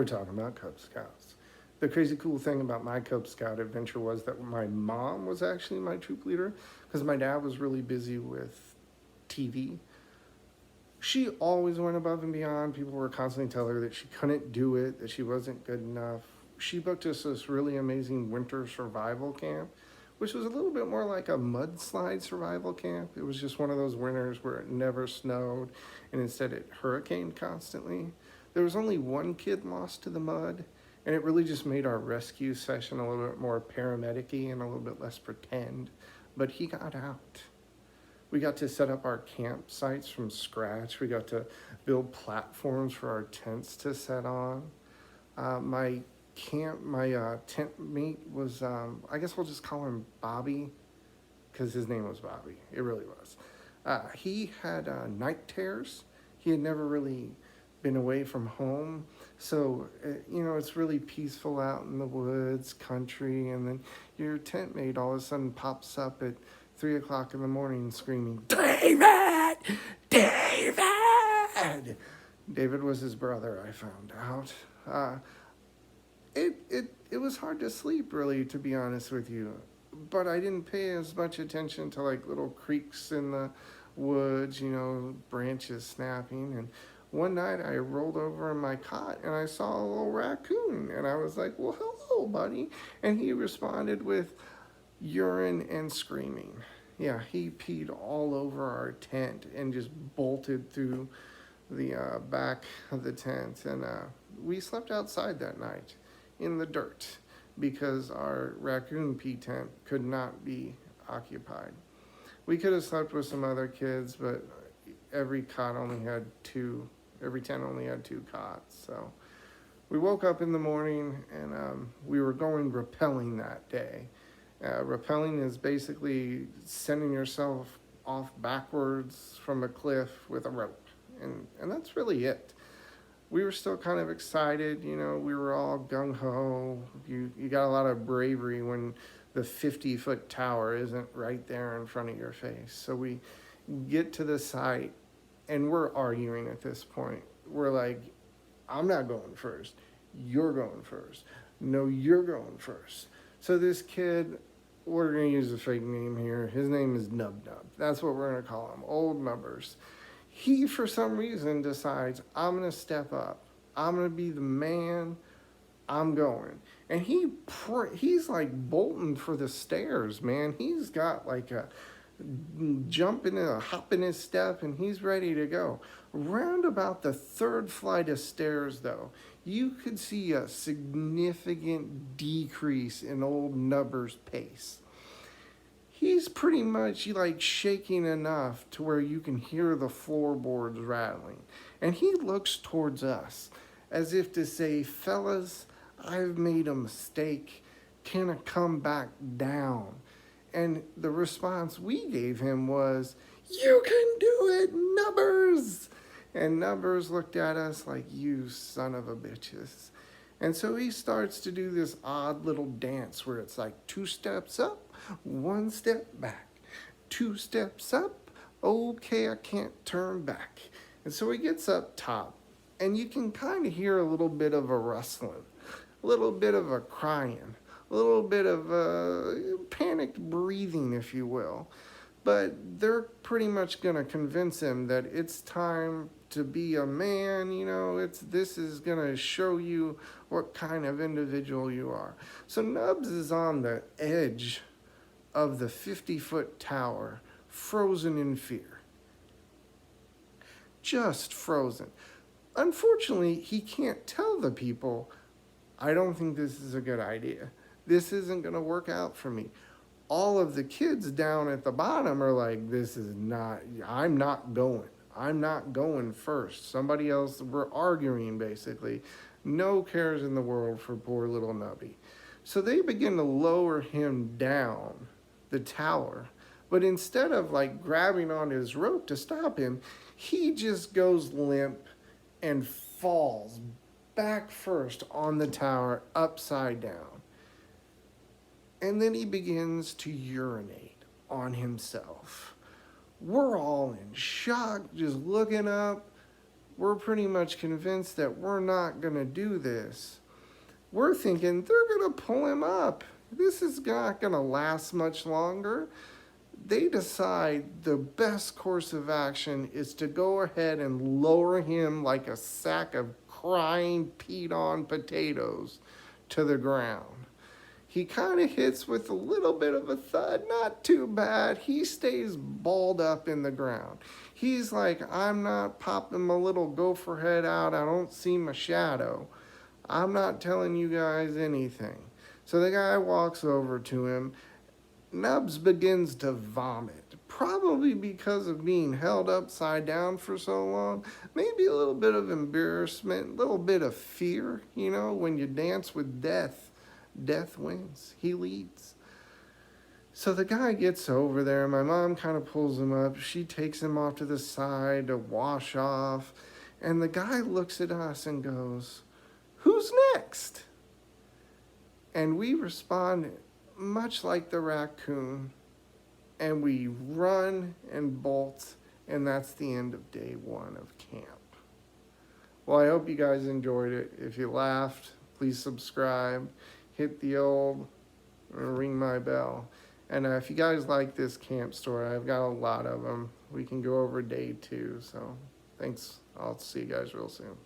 we're talking about Cub Scouts. The crazy cool thing about my Cub Scout adventure was that my mom was actually my troop leader because my dad was really busy with TV. She always went above and beyond. People were constantly telling her that she couldn't do it, that she wasn't good enough. She booked us this really amazing winter survival camp, which was a little bit more like a mudslide survival camp. It was just one of those winters where it never snowed and instead it hurricaned constantly. There was only one kid lost to the mud, and it really just made our rescue session a little bit more paramedic-y and a little bit less pretend. But he got out. We got to set up our campsites from scratch. We got to build platforms for our tents to set on. My tent mate was, I guess we'll just call him Bobby, because his name was Bobby. It really was. He had night terrors. He had never really been away from home. So, it's really peaceful out in the woods, country, and then your tent mate all of a sudden pops up at 3 o'clock in the morning screaming, "David! David!" David was his brother, I found out. It was hard to sleep, really, to be honest with you. But I didn't pay as much attention to like little creaks in the woods, branches snapping. And one night I rolled over in my cot and I saw a little raccoon. And I was like, "Well, hello, buddy." And he responded with urine and screaming. Yeah, he peed all over our tent and just bolted through the back of the tent. And we slept outside that night in the dirt because our raccoon pee tent could not be occupied. We could have slept with some other kids, but every tent only had two cots. So we woke up in the morning and we were going rappelling that day. Rappelling is basically sending yourself off backwards from a cliff with a rope. And that's really it. We were still kind of excited, we were all gung-ho. You got a lot of bravery when the 50-foot tower isn't right there in front of your face. So we get to the site and we're arguing at this point. We're like, "I'm not going first. You're going first. No, you're going first." So this kid, we're going to use a fake name here. His name is Nub Nub. That's what we're going to call him, Old Nubbers. He, for some reason, decides, "I'm going to step up. I'm going to be the man. I'm going." And he's like bolting for the stairs, man. He's got like a hop in his step, and he's ready to go. Round about the third flight of stairs, though, you could see a significant decrease in Old Nubber's pace. He's pretty much like shaking enough to where you can hear the floorboards rattling. And he looks towards us as if to say, "Fellas, I've made a mistake. Can I come back down?" And the response we gave him was, "You can do it, Nubbers!" And Nubbers looked at us like, "You son of a bitches." And so he starts to do this odd little dance where it's like 2 steps up, 1 step back, 2 steps up, okay, I can't turn back. And so he gets up top, and you can kind of hear a little bit of a rustling, a little bit of a crying, a little bit of a panicked breathing, if you will. But they're pretty much going to convince him that it's time to be a man, this is going to show you what kind of individual you are. So Nubs is on the edge of the 50-foot tower, frozen in fear. Just frozen. Unfortunately, he can't tell the people, "I don't think this is a good idea. This isn't going to work out for me." All of the kids down at the bottom are like, I'm not going. I'm not going first. Somebody else, we're arguing basically. No cares in the world for poor little Nubby. So they begin to lower him down the tower. But instead of like grabbing on his rope to stop him, he just goes limp and falls back first on the tower upside down. And then he begins to urinate on himself. We're all in shock, just looking up. we're pretty much convinced that we're not going to do this. We're thinking they're going to pull him up. This is not going to last much longer. They decide the best course of action is to go ahead and lower him like a sack of crying, peed-on potatoes to the ground. He kind of hits with a little bit of a thud, not too bad. He stays balled up in the ground. He's like, I'm not popping my little gopher head out. I don't see my shadow. I'm not telling you guys anything. So the guy walks over to him. Nubs begins to vomit, probably because of being held upside down for so long. Maybe a little bit of embarrassment, a little bit of fear. You know, when you dance with death, death wins. He leads. So the guy gets over there. My mom kind of pulls him up. She takes him off to the side to wash off. And the guy looks at us and goes, "Who's next?" And we respond much like the raccoon, and we run and bolt, and that's the end of day 1 of camp. Well, I hope you guys enjoyed it. If you laughed, please subscribe, hit the old ring my bell. And if you guys like this camp story, I've got a lot of them. We can go over day 2. So thanks. I'll see you guys real soon.